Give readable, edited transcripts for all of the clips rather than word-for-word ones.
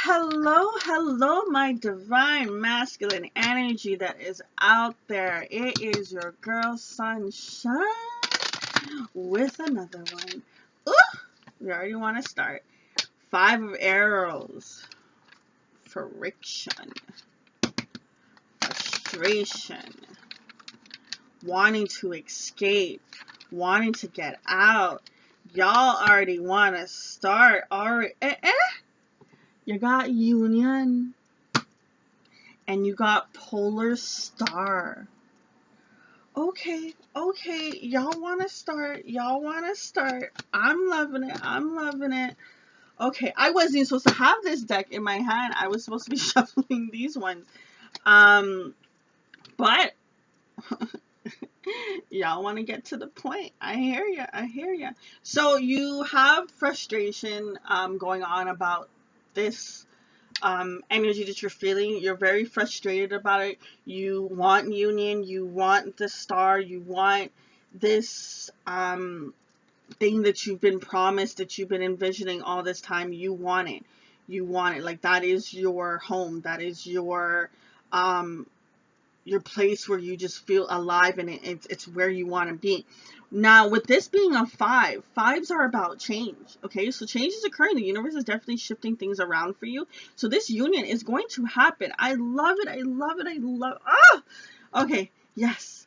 Hello, hello, my divine masculine energy that is out there. It is your girl Sunshine with another one. Ooh, we already want to start. 5 of Arrows. Friction. Frustration. Wanting to escape. Wanting to get out. Y'all already want to start. Already. You got Union. And you got Polar Star. Okay, y'all want to start. I'm loving it. Okay, I wasn't even supposed to have this deck in my hand. I was supposed to be shuffling these ones. But y'all want to get to the point. I hear ya. So you have frustration going on about this energy that you're feeling. You're very frustrated about it. You want union. You want the star. You want this thing that you've been promised, that you've been envisioning all this time. You want it. Like, that is your home. That is your place where you just feel alive, and it's where you want to be. Now, with this being a 5, 5s are about change. Okay, so change is occurring. The universe is definitely shifting things around for you. So this union is going to happen. I love it. Okay, yes.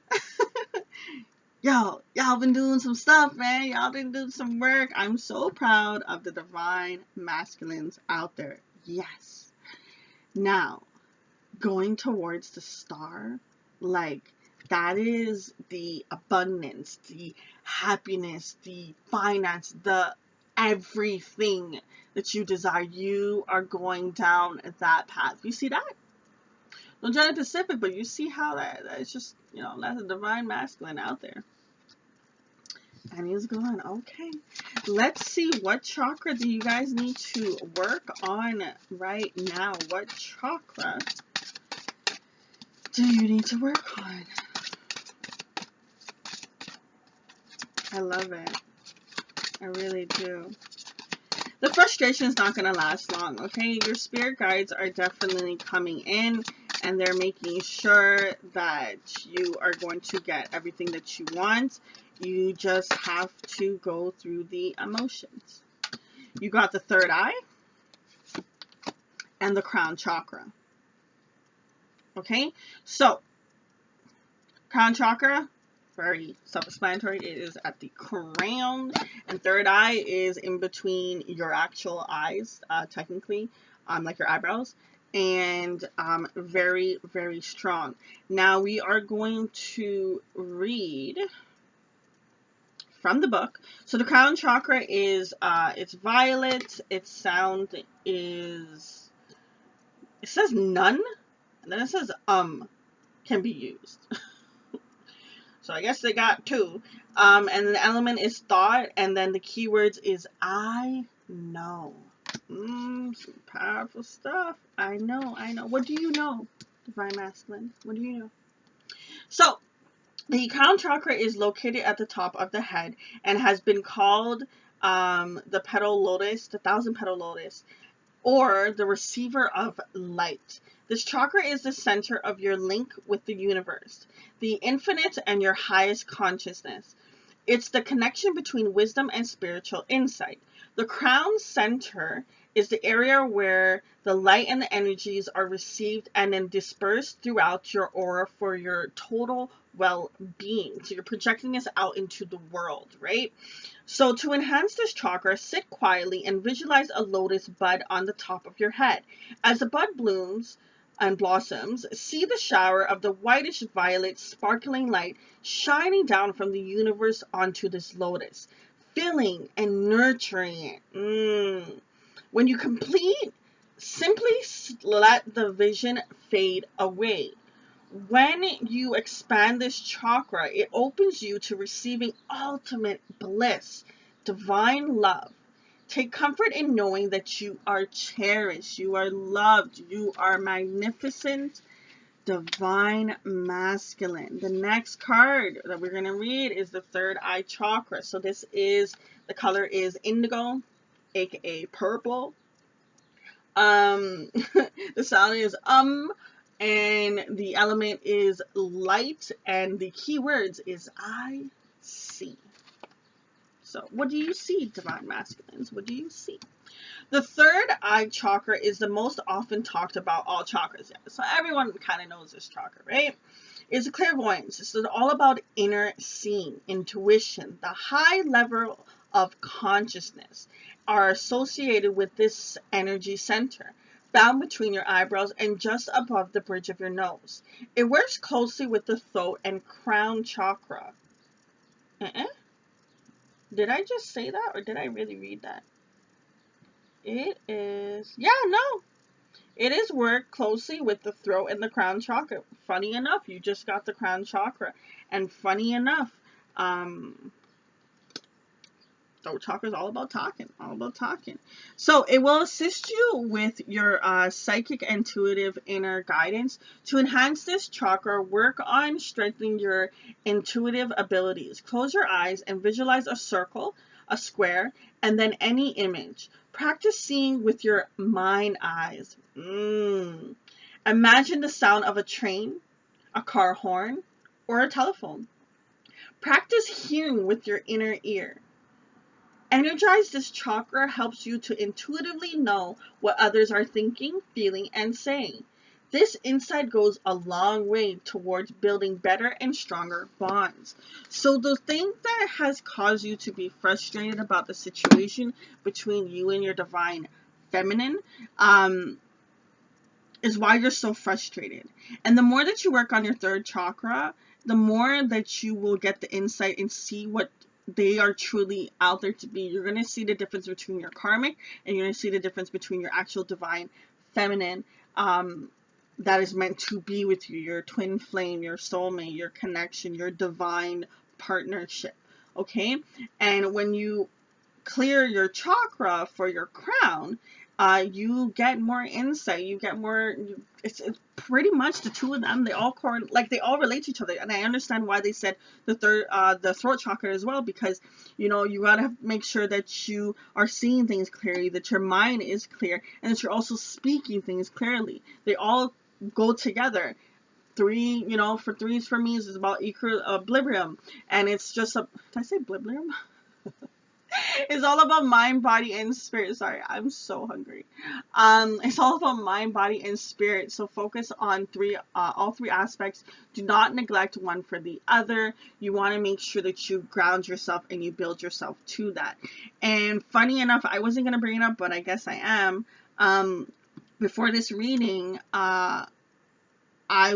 Y'all been doing some stuff, man. Y'all been doing some work. I'm so proud of the divine masculines out there. Yes. Now, going towards the star, like, that is the abundance, the happiness, the finance, the everything that you desire. You are going down that path. You see that? No Johnny Pacific, but you see how that's just, that's a divine masculine out there. And he's going, okay. Let's see, what chakra do you guys need to work on right now? What chakra do you need to work on? I love it. I really do. The frustration is not going to last long, okay? Your spirit guides are definitely coming in, and they're making sure that you are going to get everything that you want. You just have to go through the emotions. You got the third eye and the crown chakra. Okay? So, crown chakra, very self-explanatory. It is at the crown, and third eye is in between your actual eyes, technically, like your eyebrows, and very, very strong. Now we are going to read from the book. So the crown chakra is it's violet. Its sound is, it says none, and then it says can be used. So I guess they got 2. And the element is thought, and then the keywords is I know. Some powerful stuff. I know. What do you know, divine masculine? What do you know? So the crown chakra is located at the top of the head and has been called the petal lotus, the 1,000-petal lotus, or the receiver of light. This chakra is the center of your link with the universe, the infinite, and your highest consciousness. It's the connection between wisdom and spiritual insight. The crown center is the area where the light and the energies are received and then dispersed throughout your aura for your total well-being. So you're projecting this out into the world, right? So to enhance this chakra, sit quietly and visualize a lotus bud on the top of your head. As the bud blooms and blossoms, see the shower of the whitish violet sparkling light shining down from the universe onto this lotus, filling and nurturing it. When you complete, simply let the vision fade away. When you expand this chakra, it opens you to receiving ultimate bliss, divine love. Take comfort in knowing that you are cherished, you are loved, you are magnificent, divine masculine. The next card that we're going to read is the third eye chakra. So this is, the color is indigo, aka purple. The sound is and the element is light, and the keywords is I see. So what do you see, divine masculines? What do you see? The third eye chakra is the most often talked about all chakras. Yeah. So everyone kind of knows this chakra, right? It's clairvoyance. It's all about inner seeing, intuition. The high level of consciousness are associated with this energy center, found between your eyebrows and just above the bridge of your nose. It works closely with the throat and crown chakra. Did I just say that, or did I really read that? It is, yeah, no. It is worked closely with the throat and the crown chakra. Funny enough, you just got the crown chakra. And funny enough, throat chakra is all about talking, all about talking. So it will assist you with your psychic intuitive inner guidance. To enhance this chakra, work on strengthening your intuitive abilities. Close your eyes and visualize a circle, a square, and then any image. Practice seeing with your mind eyes. Imagine the sound of a train, a car horn, or a telephone. Practice hearing with your inner ear. Energize this chakra helps you to intuitively know what others are thinking, feeling, and saying. This insight goes a long way towards building better and stronger bonds. So the thing that has caused you to be frustrated about the situation between you and your divine feminine is why you're so frustrated. And the more that you work on your third chakra, the more that you will get the insight and see what they are truly out there to be. You're going to see the difference between your karmic, and you're going to see the difference between your actual divine feminine that is meant to be with you, your twin flame, your soulmate, your connection, your divine partnership. Okay? And when you clear your chakra for your crown, you get more insight. You get more. It's pretty much the two of them. They all they all relate to each other, and I understand why they said the throat chakra as well, because you gotta make sure that you are seeing things clearly, that your mind is clear, and that you're also speaking things clearly. They all go together. Three, for threes for me is about equilibrium, and it's just a. Did I say blibrium? It's all about mind, body, and spirit. Sorry, I'm so hungry. It's all about mind, body, and spirit. So focus on all three aspects. Do not neglect one for the other. You want to make sure that you ground yourself and you build yourself to that. And funny enough, I wasn't gonna bring it up, but I guess I am. Before this reading, so I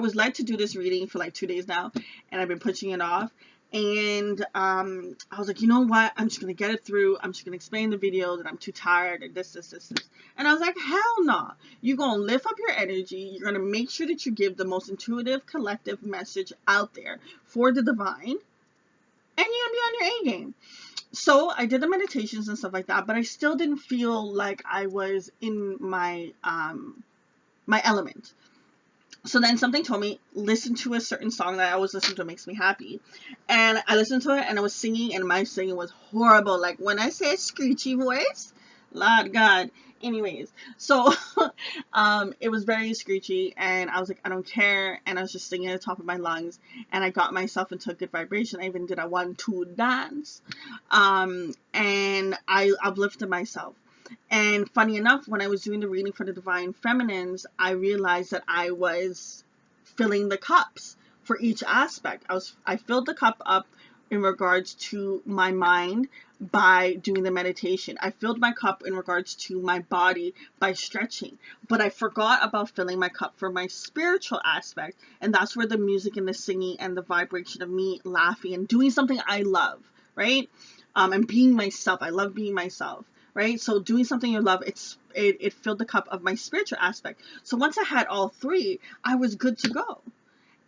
was led to do this reading for like 2 days now, and I've been pushing it off. And I was like, you know what? I'm just going to get it through. I'm just going to explain the video that I'm too tired and this. And I was like, hell no. You're going to lift up your energy. You're going to make sure that you give the most intuitive, collective message out there for the divine. And you're going to be on your A game. So I did the meditations and stuff like that, but I still didn't feel like I was in my my element. So then something told me, listen to a certain song that I always listen to, makes me happy. And I listened to it and I was singing, and my singing was horrible. Like when I say screechy voice, Lord God. Anyways, so it was very screechy, and I was like, I don't care. And I was just singing at the top of my lungs, and I got myself into a good vibration. I even did a 1-2 dance. And I uplifted myself. And funny enough, when I was doing the reading for the Divine Feminines, I realized that I was filling the cups for each aspect. I filled the cup up in regards to my mind by doing the meditation. I filled my cup in regards to my body by stretching. But I forgot about filling my cup for my spiritual aspect. And that's where the music and the singing and the vibration of me laughing and doing something I love, right? And being myself. I love being myself. Right? So doing something you love, it filled the cup of my spiritual aspect. So once I had all three, I was good to go.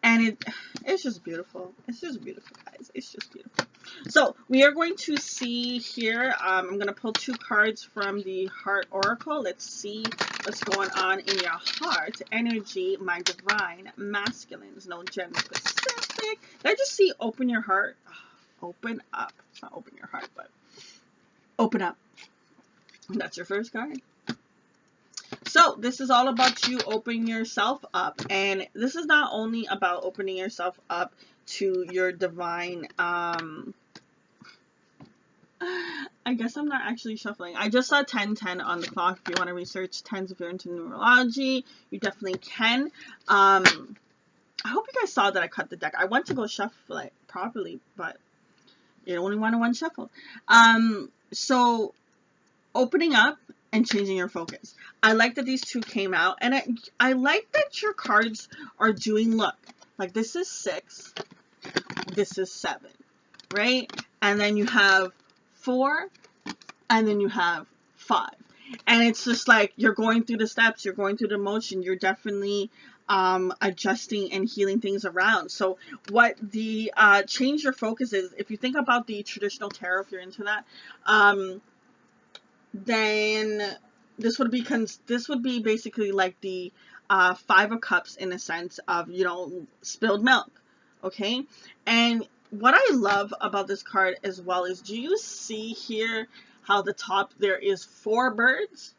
And it's just beautiful. It's just beautiful, guys. It's just beautiful. So we are going to see here. I'm going to pull 2 cards from the Heart Oracle. Let's see what's going on in your heart. Energy, my divine masculines. No gender specific. Did I just see open your heart? Open up. It's not open your heart, but open up. That's your first card. So this is all about you opening yourself up, and this is not only about opening yourself up to your divine, I guess I'm not actually shuffling. I just saw 1010 on the clock. If you want to research tens, if you're into numerology, you definitely can. I hope you guys saw that I cut the deck. I went to go shuffle it properly, but you only want one shuffle. So opening up and changing your focus. I like that these two came out, and I like that your cards are doing, look, like this is 6, this is 7, right? And then you have 4, and then you have 5. And it's just like you're going through the steps, you're going through the motion, you're definitely adjusting and healing things around. So what the change your focus is, if you think about the traditional tarot, if you're into that, then this would be basically like the 5 of Cups, in a sense of, you know, spilled milk. Okay, and what I love about this card as well is, do you see here how the top there is 4 birds?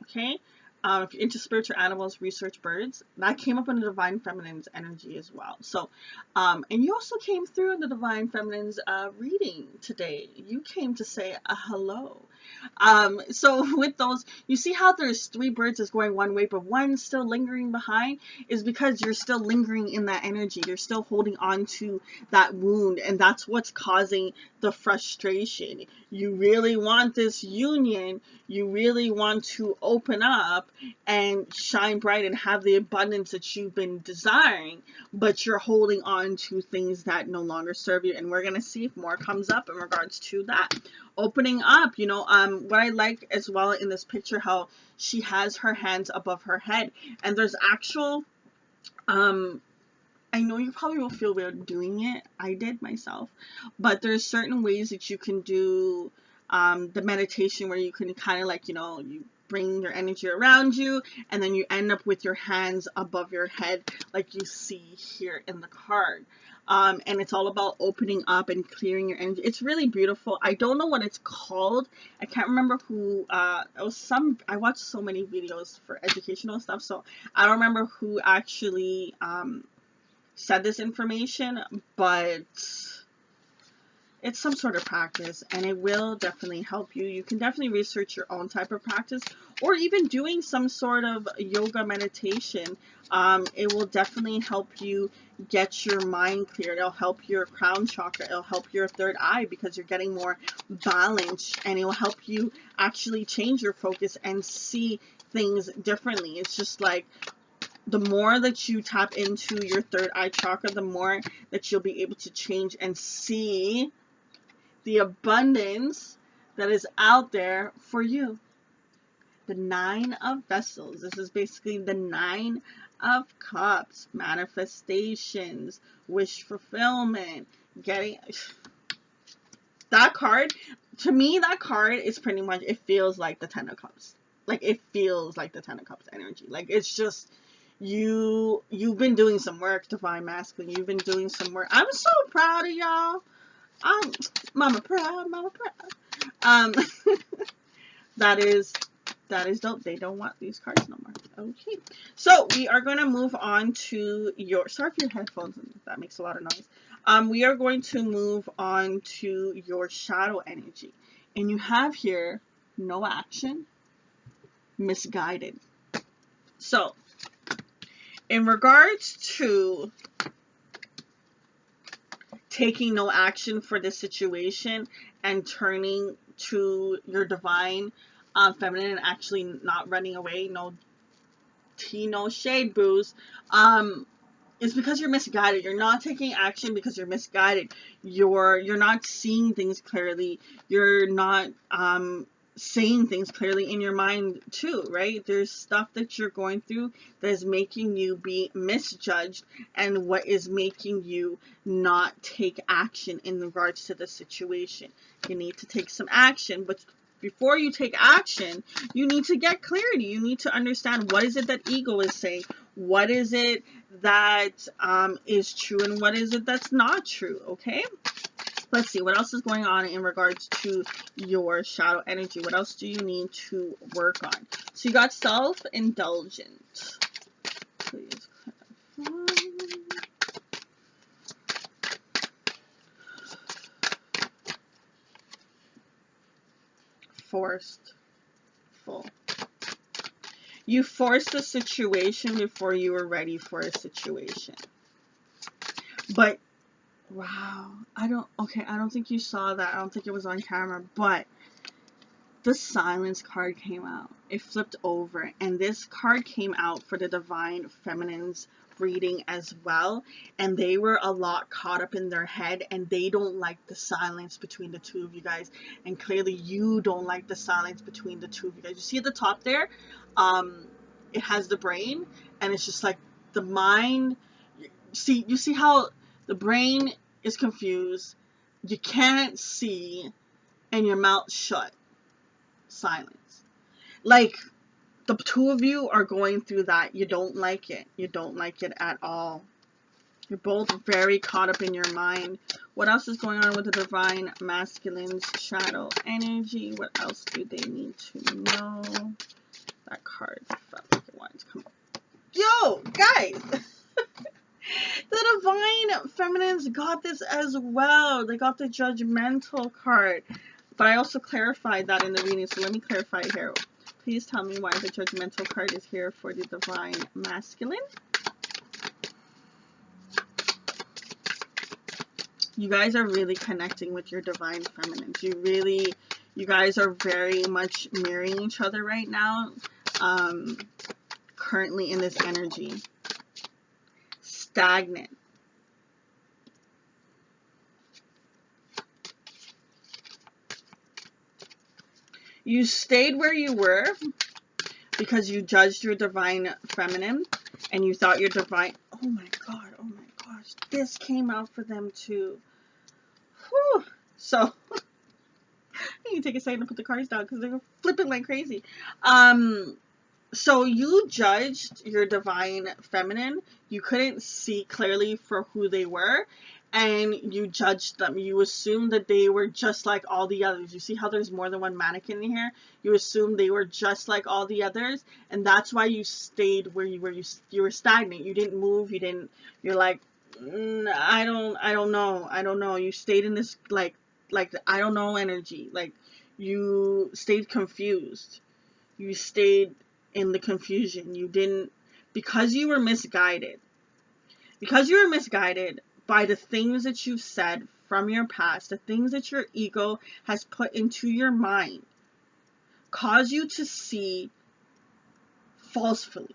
Okay, if you're into spiritual animals, research birds. That came up in the Divine Feminine's energy as well. So, and you also came through in the Divine Feminine's reading today. You came to say a hello. So with those, you see how there's 3 birds is going one way, but one still lingering behind, is because you're still lingering in that energy. You're still holding on to that wound, and that's what's causing the frustration. You really want this union. You really want to open up and shine bright and have the abundance that you've been desiring, but you're holding on to things that no longer serve you. And we're going to see if more comes up in regards to that. Opening up, you know, what I like as well in this picture, how she has her hands above her head, and there's actual, I know you probably will feel weird doing it. I did myself, but there's certain ways that you can do the meditation where you can kind of like, you know, you bring your energy around you, and then you end up with your hands above your head, like you see here in the card. And it's all about opening up and clearing your energy. It's really beautiful. I don't know what it's called. I can't remember who, it was I watched so many videos for educational stuff, so I don't remember who actually said this information, but it's some sort of practice, and it will definitely help you. You can definitely research your own type of practice, or even doing some sort of yoga meditation. It will definitely help you get your mind clear. It'll help your crown chakra. It'll help your third eye, because you're getting more balance, and it will help you actually change your focus and see things differently. It's just like, the more that you tap into your third eye chakra, the more that you'll be able to change and see the abundance that is out there for you. The 9 of Vessels. This is basically the 9 of Cups. Manifestations, wish fulfillment, getting... That card, to me, that card is pretty much, it feels like the 10 of Cups. Like, it feels like the 10 of Cups energy. Like, it's just... You've been doing some work, Divine Masculine. You've been doing some work. I'm so proud of y'all. Mama proud, mama proud. That is dope. They don't want these cards no more. Okay, so we are going to move on to your, sorry for your headphones, that makes a lot of noise. We are going to move on to your shadow energy, and you have here no action, misguided. So in regards to taking no action for this situation and turning to your divine feminine and actually not running away, no tea, no shade, booze, it's because you're misguided. You're not taking action because you're misguided. You're not seeing things clearly. You're not saying things clearly in your mind too, right? There's stuff that you're going through that is making you be misjudged, and what is making you not take action in regards to the situation. You need to take some action, but before you take action, you need to get clarity. You need to understand, what is it that ego is saying? What is it that is true, and what is it that's not true, okay? Let's see, what else is going on in regards to your shadow energy? What else do you need to work on? So you got self-indulgent. Please clarify. Forceful. You forced a situation before you were ready for a situation. But, wow, I don't think you saw that. I don't think it was on camera, but the Silence card came out. It flipped over, and this card came out for the Divine Feminine's reading as well, and they were a lot caught up in their head, and they don't like the silence between the two of you guys, and clearly you don't like the silence between the two of you guys. You see at the top there, it has the brain, and it's just like the mind. You see how the brain is confused, you can't see, and your mouth shut. Silence. Like, the two of you are going through that. You don't like it. You don't like it at all. You're both very caught up in your mind. What else is going on with the Divine Masculine's shadow energy? What else do they need to know? That card felt like it wanted to come up. Yo, guys! The Divine Feminines got this as well. They got the Judgmental card. But I also clarified that in the reading, so let me clarify here. Please tell me why the Judgmental card is here for the Divine Masculine. You guys are really connecting with your Divine Feminines. You guys are very much mirroring each other right now, currently in this energy. Stagnant. You stayed where you were because you judged your Divine Feminine and you thought your Divine... Oh my gosh. This came out for them too. Whew. So, I need to take a second to put the cards down because they're flipping like crazy. So you judged your Divine Feminine. You couldn't see clearly for who they were. And you judged them. You assumed that they were just like all the others. You see how there's more than one mannequin in here? You assumed they were just like all the others. And that's why you stayed where you were. You were stagnant. You didn't move. You're like, I don't know. You stayed in this like I don't know energy. Like, you stayed confused. You stayed in the confusion. You didn't, because you were misguided. Because you were misguided by the things that you've said from your past, the things that your ego has put into your mind, cause you to see falsely.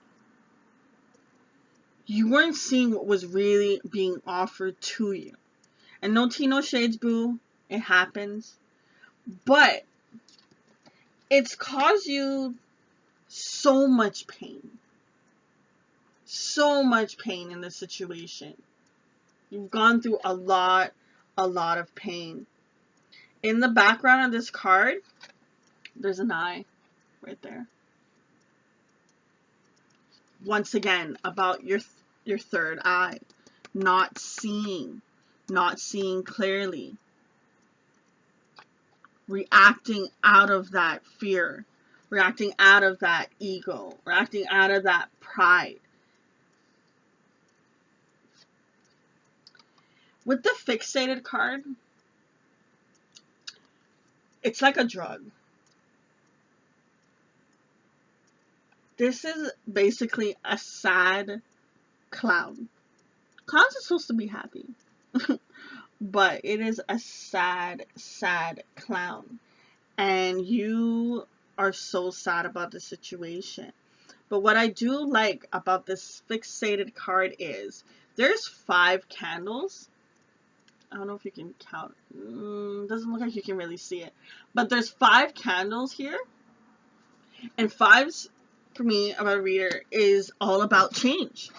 You weren't seeing what was really being offered to you. And no tea, no shades, boo. It happens. But it's caused you so much pain. So much pain in this situation. You've gone through a lot of pain. In the background of this card, there's an eye right there. Once again, about your third eye. Not seeing clearly. Reacting out of that fear. Reacting out of that ego. Reacting out of that pride. With the Fixated card, it's like a drug. This is basically a sad clown. Clowns are supposed to be happy. But it is a sad clown. And you are so sad about the situation. But what I do like about this Fixated card is there's 5 candles. I don't know if you can count. Doesn't look like you can really see it. But there's 5 candles here. And 5's, for me, about a reader, is all about change.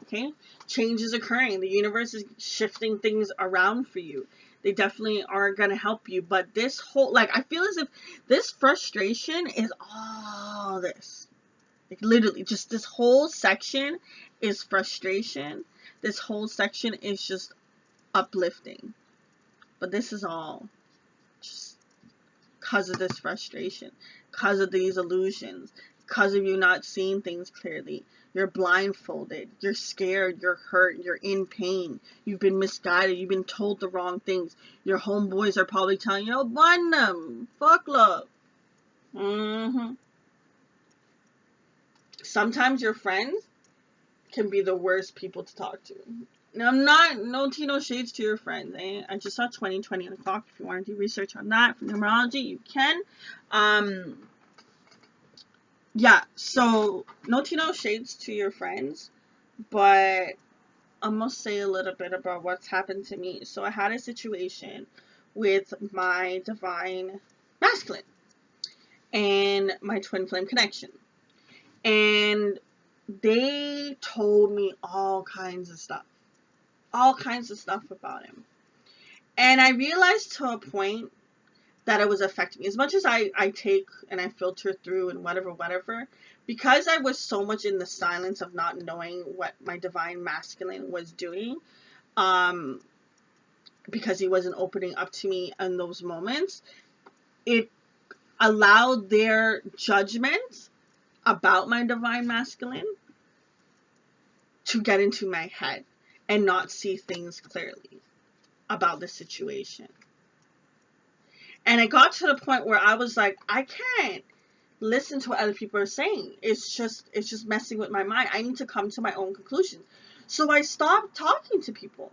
Okay? Change is occurring. The universe is shifting things around for you. They definitely are going to help you. But this whole, like, I feel as if this frustration is all this. Like, literally, just this whole section is frustration. This whole section is just uplifting. But this is all just because of this frustration, because of these illusions, because of you not seeing things clearly. You're blindfolded, you're scared, you're hurt, you're in pain, you've been misguided, you've been told the wrong things. Your homeboys are probably telling you, oh, blind them, fuck love. Sometimes your friends can be the worst people to talk to. Now, I'm not, no tea, no shades to your friends. I just saw 2020 on the clock. If you want to do research on that for numerology, you can. Yeah, so no tea, no shades to your friends, but I must say a little bit about what's happened to me. So I had a situation with my divine masculine and my twin flame connection. And they told me all kinds of stuff about him. And I realized to a point that it was affecting me. As much as I take and I filter through and whatever, because I was so much in the silence of not knowing what my divine masculine was doing, because he wasn't opening up to me in those moments, it allowed their judgment about my divine masculine to get into my head and not see things clearly about the situation. And it got to the point where I was like, I can't listen to what other people are saying. It's just messing with my mind. I need to come to my own conclusions. So I stopped talking to people.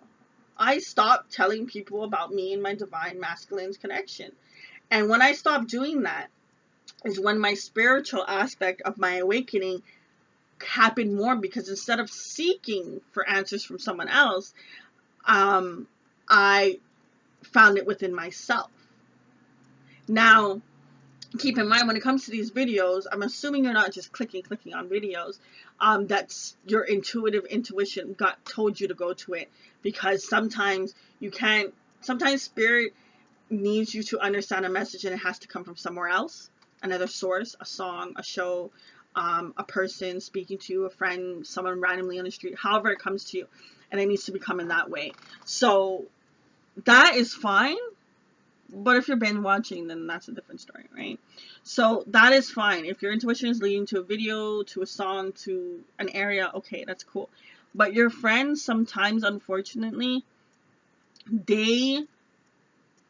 I stopped telling people about me and my divine masculine's connection. And when I stopped doing that is when my spiritual aspect of my awakening happened more, because instead of seeking for answers from someone else, I found it within myself. Now, keep in mind, when it comes to these videos, I'm assuming you're not just clicking on videos. That's your intuitive intuition told you to go to it, because sometimes you can't. Sometimes spirit needs you to understand a message, and it has to come from somewhere else, another source, a song, a show, a person speaking to you, a friend, someone randomly on the street, however it comes to you, and it needs to be coming that way. So that is fine. But if you're binge watching, then that's a different story, right? So that is fine. If your intuition is leading to a video, to a song, to an area, okay, that's cool. But your friends sometimes, unfortunately, they,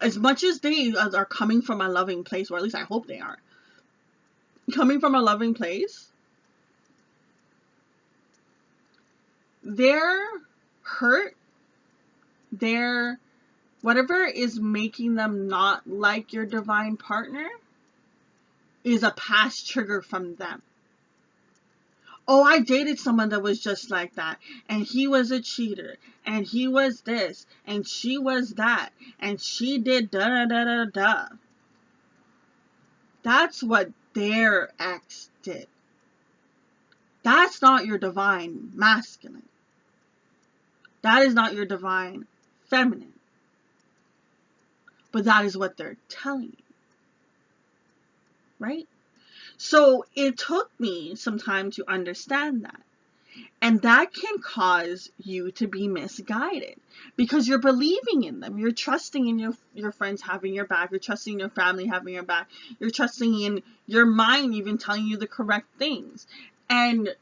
as much as they are coming from a loving place, or at least I hope they are, coming from a loving place, their hurt, their whatever is making them not like your divine partner is a past trigger from them. Oh, I dated someone that was just like that, and he was a cheater, and he was this, and she was that, and she did da da da da da. That's what their ex did. That's not your divine masculine. That is not your divine feminine. But that is what they're telling you. Right? So it took me some time to understand that. And that can cause you to be misguided, because you're believing in them. You're trusting in your friends having your back. You're trusting in your family having your back. You're trusting in your mind even telling you the correct things. And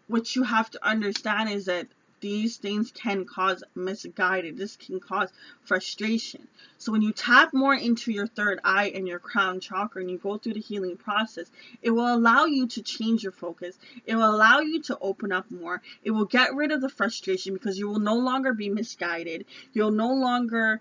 what you have to understand is that these things can cause misguided. This can cause frustration. So when you tap more into your third eye and your crown chakra and you go through the healing process, it will allow you to change your focus. It will allow you to open up more. It will get rid of the frustration, because you will no longer be misguided. You'll no longer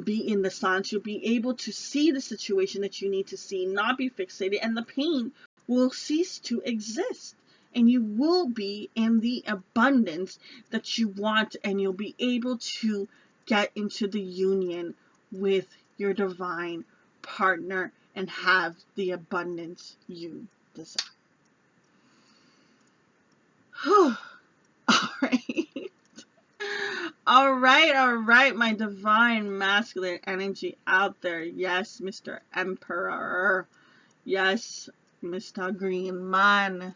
be in the silence. You'll be able to see the situation that you need to see, not be fixated, and the pain will cease to exist. And you will be in the abundance that you want, and you'll be able to get into the union with your divine partner and have the abundance you desire. All right, my divine masculine energy out there. Yes, Mr. Emperor. Yes, Mr. Green Man.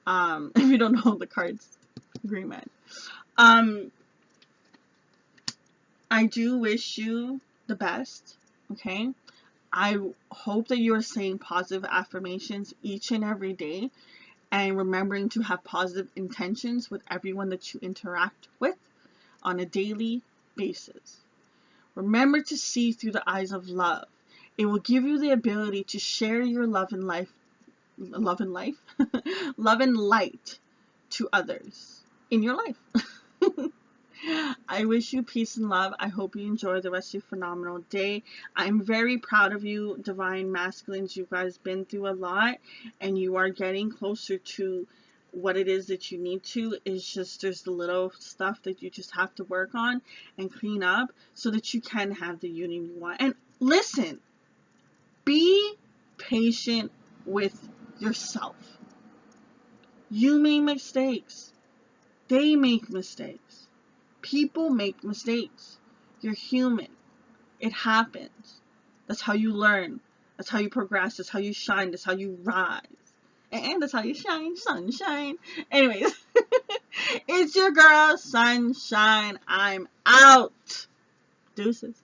If you don't know the cards, Green Man. I do wish you the best, okay? I hope that you are saying positive affirmations each and every day and remembering to have positive intentions with everyone that you interact with on a daily basis. Remember to see through the eyes of love. It will give you the ability to share your love and life, love and life, love and light to others in your life. I wish you peace and love. I hope you enjoy the rest of your phenomenal day. I'm very proud of you, Divine Masculines. You guys been through a lot and you are getting closer to what it is that you need to. It's just there's the little stuff that you just have to work on and clean up so that you can have the union you want. And listen, be patient with yourself. You make mistakes. They make mistakes. People make mistakes. You're human. It happens. That's how you learn. That's how you progress. That's how you shine. That's how you rise. And that's how you shine, sunshine. Anyways, it's your girl, Sunshine. I'm out. Deuces.